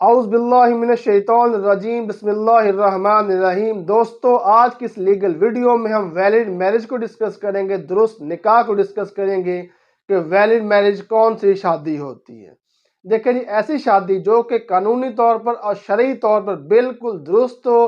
اعوذ باللہ من الشیطان الرجیم، بسم اللہ الرحمن الرحیم۔ دوستو، آج کی اس لیگل ویڈیو میں ہم ویلڈ میرج کو ڈسکس کریں گے، درست نکاح کو ڈسکس کریں گے کہ ویلڈ میرج کون سی شادی ہوتی ہے۔ دیکھیں جی، ایسی شادی جو کہ قانونی طور پر اور شرعی طور پر بالکل درست ہو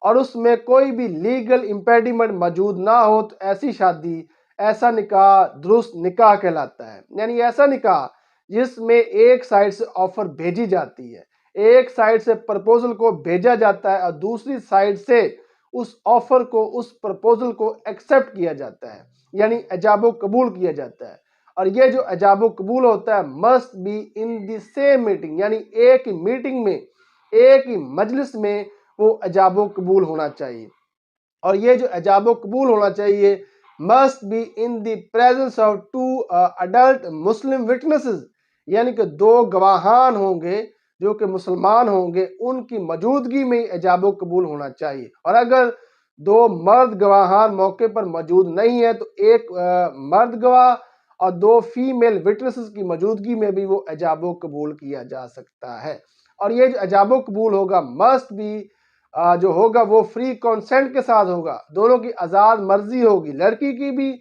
اور اس میں کوئی بھی لیگل امپیڈیمنٹ موجود نہ ہو، تو ایسی شادی، ایسا نکاح درست نکاح کہلاتا ہے۔ یعنی ایسا نکاح جس میں ایک سائڈ سے آفر بھیجی جاتی ہے، ایک سائڈ سے پرپوزل کو بھیجا جاتا ہے اور دوسری سائڈ سے اس آفر کو، اس پرپوزل کو ایکسیپٹ کیا جاتا ہے، یعنی ایجاب و قبول کیا جاتا ہے۔ اور یہ جو ایجاب و قبول ہوتا ہے must be in the same meeting, یعنی ایک ہی میٹنگ میں، ایک ہی مجلس میں وہ ایجاب و قبول ہونا چاہیے۔ اور یہ جو ایجاب و قبول ہونا چاہیے must be in the presence of two adult Muslim witnesses, یعنی کہ دو گواہان ہوں گے جو کہ مسلمان ہوں گے، ان کی موجودگی میں ایجاب و قبول ہونا چاہیے۔ اور اگر دو مرد گواہان موقع پر موجود نہیں ہیں تو ایک مرد گواہ اور دو فیمیل وٹنسز کی موجودگی میں بھی وہ ایجاب و قبول کیا جا سکتا ہے۔ اور یہ جو ایجاب و قبول ہوگا مسٹ بی جو ہوگا وہ فری کنسنٹ کے ساتھ ہوگا، دونوں کی آزاد مرضی ہوگی، لڑکی کی بھی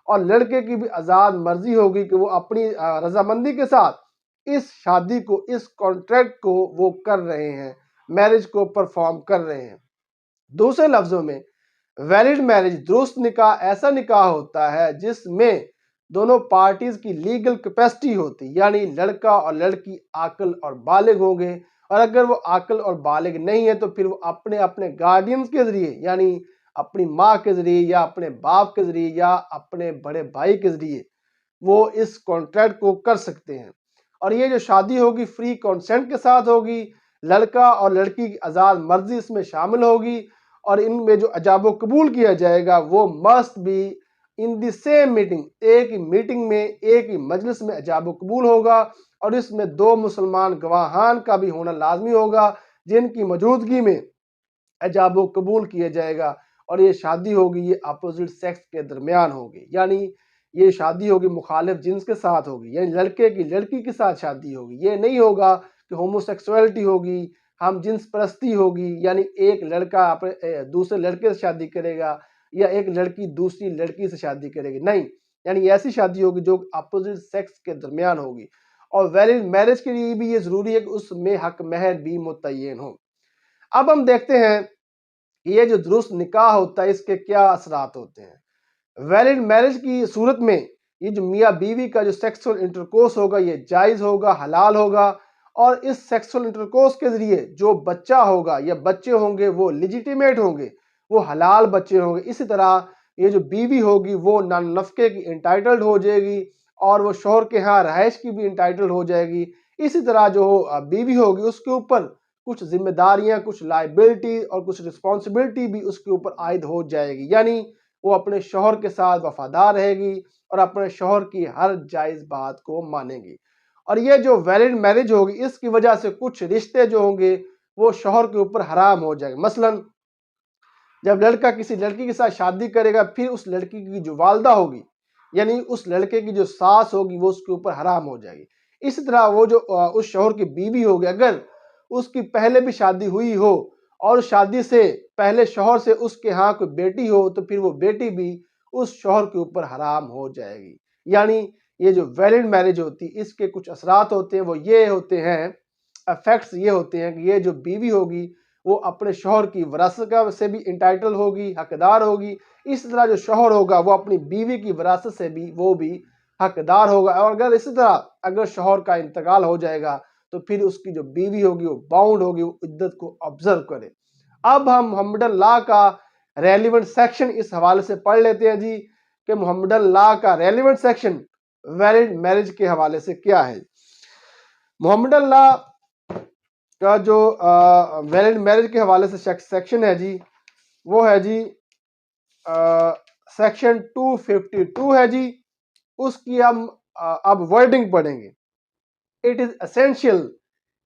اور لڑکے کی بھی آزاد مرضی ہوگی کہ وہ اپنی رضامندی کے ساتھ اس شادی کو، اس کانٹریکٹ کو وہ کر رہے ہیں، میرج کو پرفارم کر رہے ہیں۔ دوسرے لفظوں میں ویلڈ میرج، درست نکاح، ایسا نکاح ہوتا ہے جس میں دونوں پارٹیز کی لیگل کیپیسٹی ہوتی، یعنی لڑکا اور لڑکی عاقل اور بالغ ہوں گے، اور اگر وہ عاقل اور بالغ نہیں ہے تو پھر وہ اپنے اپنے گارڈینز کے ذریعے، یعنی اپنی ماں کے ذریعے یا اپنے باپ کے ذریعے یا اپنے بڑے بھائی کے ذریعے وہ اس کانٹریکٹ کو کر سکتے ہیں۔ اور یہ جو شادی ہوگی فری کنسنٹ کے ساتھ ہوگی، لڑکا اور لڑکی کی آزاد مرضی اس میں شامل ہوگی، اور ان میں جو ایجاب و قبول کیا جائے گا وہ must be in the same meeting, ایک ہی میٹنگ میں، ایک ہی مجلس میں ایجاب و قبول ہوگا، اور اس میں دو مسلمان گواہان کا بھی ہونا لازمی ہوگا جن کی موجودگی میں ایجاب و قبول کیا جائے گا۔ اور یہ شادی ہوگی، یہ اپوزٹ سیکس کے درمیان ہوگی، یعنی یہ شادی ہوگی مخالف جنس کے ساتھ ہوگی، یعنی لڑکے کی لڑکی کے ساتھ شادی ہوگی۔ یہ نہیں ہوگا کہ ہومو سیکسولیٹی ہوگی، ہم جنس پرستی ہوگی، یعنی ایک لڑکا اپنے دوسرے لڑکے سے شادی کرے گا یا ایک لڑکی دوسری لڑکی سے شادی کرے گی، نہیں، یعنی ایسی شادی ہوگی جو اپوزٹ سیکس کے درمیان ہوگی۔ اور ویلڈ میرج کے لیے بھی یہ ضروری ہے کہ اس میں حق مہر بھی متعین ہو۔ اب ہم دیکھتے ہیں کہ یہ جو درست نکاح ہوتا ہے اس کے کیا اثرات ہوتے ہیں۔ ویلڈ میرج کی صورت میں یہ جو میاں بیوی کا جو سیکسول انٹرکورس ہوگا یہ جائز ہوگا، حلال ہوگا، اور اس سیکسول انٹرکورس کے ذریعے جو بچہ ہوگا یا بچے ہوں گے وہ لیجیٹیمیٹ ہوں گے، وہ حلال بچے ہوں گے۔ اسی طرح یہ جو بیوی ہوگی وہ نان نفقے کی انٹائٹلڈ ہو جائے گی اور وہ شوہر کے ہاں رہائش کی بھی انٹائٹلڈ ہو جائے گی۔ اسی طرح جو بیوی ہوگی اس کے اوپر کچھ ذمہ داریاں، کچھ لائبلٹی اور کچھ رسپانسبلٹی بھی اس کے اوپر عائد ہو جائے گی، یعنی وہ اپنے شوہر کے ساتھ وفادار رہے گی اور اپنے شوہر کی ہر جائز بات کو مانے گی۔ اور یہ جو ویلڈ میرج ہوگی اس کی وجہ سے کچھ رشتے جو ہوں گے وہ شوہر کے اوپر حرام ہو جائے گا۔ مثلا جب لڑکا کسی لڑکی کے ساتھ شادی کرے گا، پھر اس لڑکی کی جو والدہ ہوگی، یعنی اس لڑکے کی جو ساس ہوگی، وہ اس کے اوپر حرام ہو جائے گی۔ اسی طرح وہ جو اس شوہر کی بیوی ہوگی، اگر اس کی پہلے بھی شادی ہوئی ہو اور شادی سے پہلے شوہر سے اس کے ہاں کوئی بیٹی ہو تو پھر وہ بیٹی بھی اس شوہر کے اوپر حرام ہو جائے گی۔ یعنی یہ جو ویلڈ میرج ہوتی ہے اس کے کچھ اثرات ہوتے ہیں، وہ یہ ہوتے ہیں، افیکٹس یہ ہوتے ہیں کہ یہ جو بیوی ہوگی وہ اپنے شوہر کی وراثت سے بھی انٹائٹل ہوگی، حقدار ہوگی۔ اس طرح جو شوہر ہوگا وہ اپنی بیوی کی وراثت سے بھی وہ بھی حقدار ہوگا۔ اور اگر اسی طرح اگر شوہر کا انتقال ہو جائے گا تو پھر اس کی جو بیوی ہوگی وہ باؤنڈ ہوگی، وہ عدت کو آبزرو کرے۔ اب ہم محمدن لاء کا ریلیونٹ سیکشن اس حوالے سے پڑھ لیتے ہیں جی، کہ محمدن لاء کا ریلیونٹ سیکشن ویلڈ میرج کے حوالے سے کیا ہے۔ محمدن لاء کا جو ویلڈ میرج کے حوالے سے سیکشن ہے جی، وہ ہے جی سیکشن 252 ہے جی۔ اس کی ہم اب ورڈنگ پڑھیں گے۔ اٹ از اسینشیل،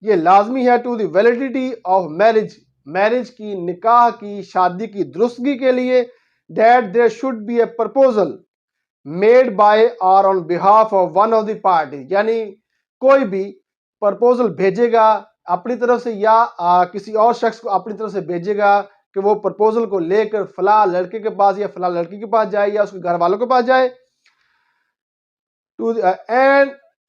یہ لازمی ہے، to the validity of marriage, marriage کی، نکاح کی، شادی کی درستگی کے لیے، that there should be a proposal made by or on behalf of one of the party, یعنی کوئی بھی پرپوزل بھیجے گا اپنی طرف سے یا کسی اور شخص کو اپنی طرف سے بھیجے گا کہ وہ پرپوزل کو لے کر فلاں لڑکے کے پاس یا فلاں لڑکی کے پاس جائے یا اس کے گھر والوں کے پاس جائے.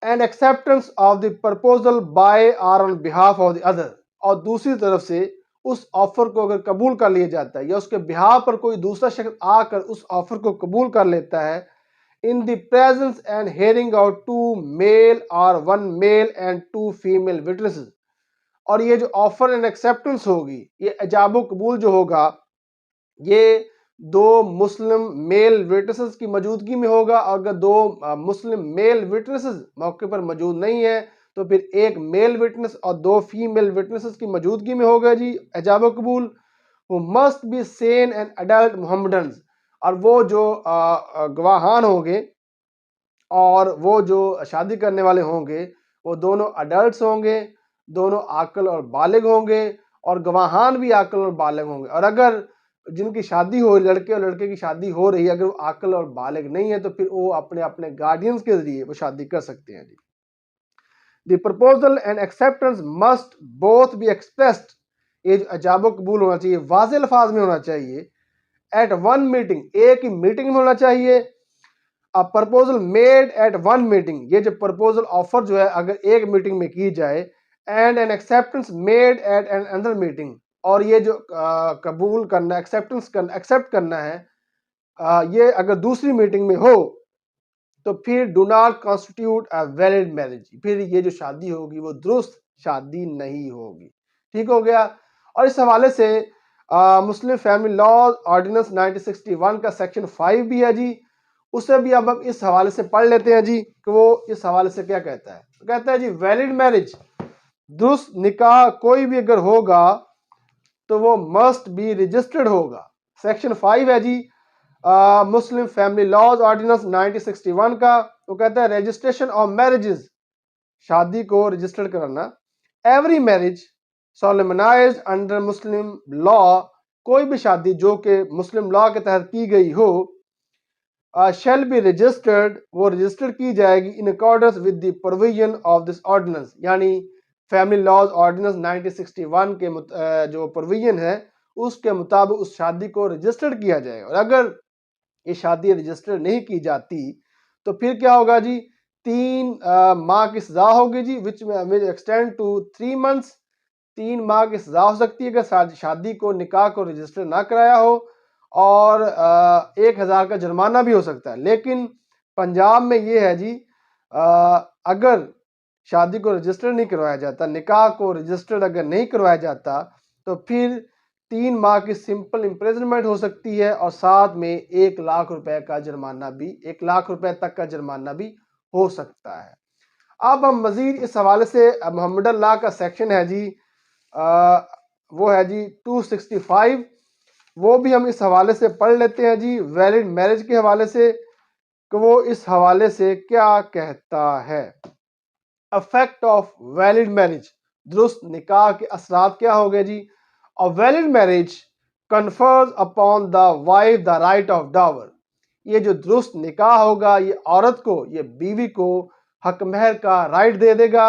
and acceptance of the proposal by or on behalf of the other. اور دوسری طرف سے اس آفر کو اگر قبول کر لیا جاتا ہے یا اس کے بہاف پر کوئی دوسرا شخص آ کر اس آفر کو قبول کر لیتا ہے in the presence and hearing of 2 male or 1 male and 2 female witnesses. اور یہ جو آفر اینڈ ایکسیپٹنس ہوگی، یہ ایجاب و قبول جو ہوگا، یہ 2 مسلم میل وٹنسز کی موجودگی میں ہوگا. اور اگر 2 مسلم میل وٹنسز موقع پر موجود نہیں ہے تو پھر 1 میل وٹنس اور 2 فیمیل وٹنسز کی موجودگی میں ہوگا جی ایجاب و قبول. وہ must be sane and adult Mohammedans. اور وہ جو گواہان ہوں گے اور وہ جو شادی کرنے والے ہوں گے وہ دونوں اڈلٹس ہوں گے، دونوں عاقل اور بالغ ہوں گے، اور گواہان بھی عاقل اور بالغ ہوں گے. اور اگر جن کی شادی ہو، لڑکے اور لڑکے کی شادی ہو رہی ہے، اگر وہ عاقل اور بالغ نہیں ہے تو پھر وہ اپنے گارڈینز کے ذریعے وہ شادی کر سکتے ہیں جی. The proposal and acceptance must both be expressed. یہ جو ایجاب و قبول ہونا چاہیے واضح الفاظ میں ہونا چاہیے. ایٹ ون میٹنگ، ایک ہی میٹنگ میں ہونا چاہیے. Proposal made at one meeting, یہ جو پرپوزل آفر جو ہے اگر ایک میٹنگ میں کی جائے. And an acceptance made at another meeting, اور یہ جو قبول کرنا، ایکسیپٹنس کرنا، ایکسیپٹ کرنا ہے، یہ اگر دوسری میٹنگ میں ہو تو پھر do not constitute a valid marriage. پھر یہ جو شادی ہوگی وہ درست شادی نہیں ہوگی. ٹھیک ہو گیا. اور اس حوالے سے مسلم فیملی لاز آرڈیننس 1961 کا سیکشن 5 بھی ہے جی، اسے بھی اب ہم اس حوالے سے پڑھ لیتے ہیں جی کہ وہ اس حوالے سے کیا کہتا ہے. کہتا ہے جی ویلڈ میرج، درست نکاح کوئی بھی اگر ہوگا تو وہ مسٹ بی رجسٹرڈ ہوگا. سیکشن 5 ہے جی مسلم فیملی لاز آرڈیننس 1961 کا. وہ کہتا ہے رجسٹریشن آف میرجز، شادی کو رجسٹر کرنا. ایوری میرج سولمنائزڈ انڈر مسلم لا، کوئی بھی شادی جو کہ مسلم لا کے تحت کی گئی ہو، شیل بی رجسٹرڈ، وہ رجسٹر کی جائے گی in accordance with the provision of this ordinance. یعنی فیملی لاز آرڈیننس 1961 کے جو پروویژن ہے اس کے مطابق اس شادی کو رجسٹرڈ کیا جائے گا. اور اگر یہ شادی رجسٹر نہیں کی جاتی تو پھر کیا ہوگا جی 3 ماہ کی سزا ہوگی جی which will extend to 3 months. 3 ماہ کی سزا ہو سکتی ہے کہ شادی کو، نکاح کو رجسٹر نہ کرایا ہو، اور 1000 کا جرمانہ بھی ہو سکتا ہے. لیکن پنجاب میں یہ ہے جی اگر شادی کو رجسٹر نہیں کروایا جاتا، نکاح کو رجسٹر اگر نہیں کروایا جاتا تو پھر 3 ماہ کی سمپل امپریزنمنٹ ہو سکتی ہے، اور ساتھ میں 1 لاکھ روپے کا جرمانہ بھی، 1 لاکھ روپے تک کا جرمانہ بھی ہو سکتا ہے. اب ہم مزید اس حوالے سے محمد اللہ کا سیکشن ہے جی وہ ہے جی 265، وہ بھی ہم اس حوالے سے پڑھ لیتے ہیں جی ویلڈ میرج کے حوالے سے کہ وہ اس حوالے سے کیا کہتا ہے. افیکٹ آف ویلڈ میرج، درست نکاح کے اثرات کیا ہو گئے جی. A valid marriage confers upon the wife the right of dower. یہ جو درست نکاح ہوگا یہ عورت کو، یہ بیوی کو حق مہر کا رائٹ دے دے گا.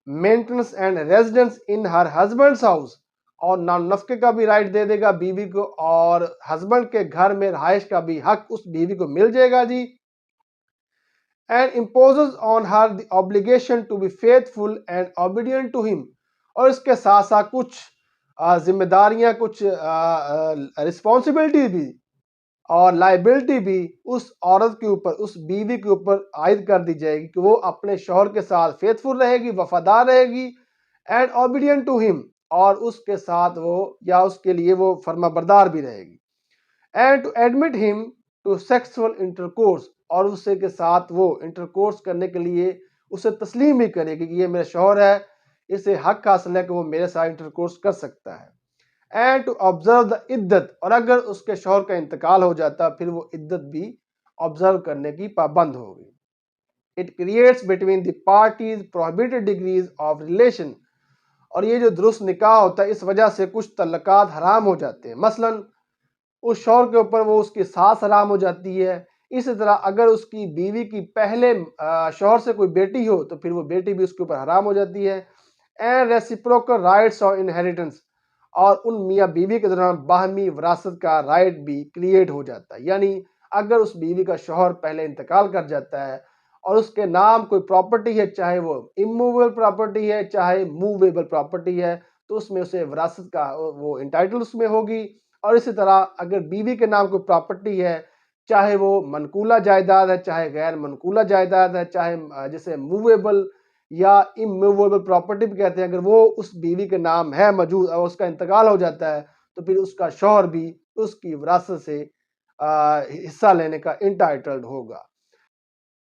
Maintenance and residence in her husband's house, اور نان نفقے کا بھی رائٹ دے دے گا بیوی کو، اور ہسبینڈ کے گھر میں رہائش کا بھی حق اس بیوی کو مل جائے گا جی. And imposes on her the obligation to be faithful and obedient to him. اور اس کے ساتھ ساتھ کچھ ذمہ داریاں، کچھ رسپانسبلٹی بھی اور لائبلٹی بھی اس عورت کے اوپر، اس بیوی کے اوپر عائد کر دی جائے گی کہ وہ اپنے شوہر کے ساتھ فیتھفل رہے گی، وفادار رہے گی. اینڈ اوبیڈینٹ ٹو ہم، اور اس کے ساتھ وہ یا اس کے لیے وہ فرما بردار بھی رہے گی. اینڈ ٹو ایڈمٹ ہم ٹو سیکسول انٹرکورس، اور اسے کے ساتھ وہ انٹرکورس کرنے کے لیے اسے تسلیم بھی کرے گی کہ یہ میرا شوہر ہے، اسے حق حاصل ہے کہ وہ میرے ساتھ انٹرکورس کر سکتا ہے. اینڈ ٹو آبزرو دا عدت، اور اگر اس کے شوہر کا انتقال ہو جاتا پھر وہ عدت بھی آبزرو کرنے کی پابند ہوگی. It creates between the parties prohibited degrees of relation, اور یہ جو درست نکاح ہوتا ہے اس وجہ سے کچھ تعلقات حرام ہو جاتے ہیں. مثلا اس شوہر کے اوپر وہ اس کی ساس حرام ہو جاتی ہے. اسی طرح اگر اس کی بیوی کی پہلے شوہر سے کوئی بیٹی ہو تو پھر وہ بیٹی بھی اس کے اوپر حرام ہو جاتی ہے. And reciprocal rights of inheritance, اور ان میاں بیوی کے دوران باہمی وراثت کا رائٹ بھی کریٹ ہو جاتا ہے. یعنی اگر اس بیوی کا شوہر پہلے انتقال کر جاتا ہے اور اس کے نام کوئی پراپرٹی ہے، چاہے وہ اموویبل پراپرٹی ہے چاہے موویبل پراپرٹی ہے، تو اس میں اسے وراثت کا وہ انٹائٹل اس میں ہوگی. اور اسی طرح اگر بیوی کے نام کوئی پراپرٹی ہے، چاہے وہ منقولہ جائیداد ہے چاہے غیر منقولہ جائیداد ہے، چاہے جسے موویبل یا اموویبل پراپرٹی بھی کہتے ہیں، اگر وہ اس بیوی کے نام ہے موجود اور اس کا انتقال ہو جاتا ہے تو پھر اس کا شوہر بھی اس کی وراثت سے حصہ لینے کا انٹائٹلڈ ہوگا.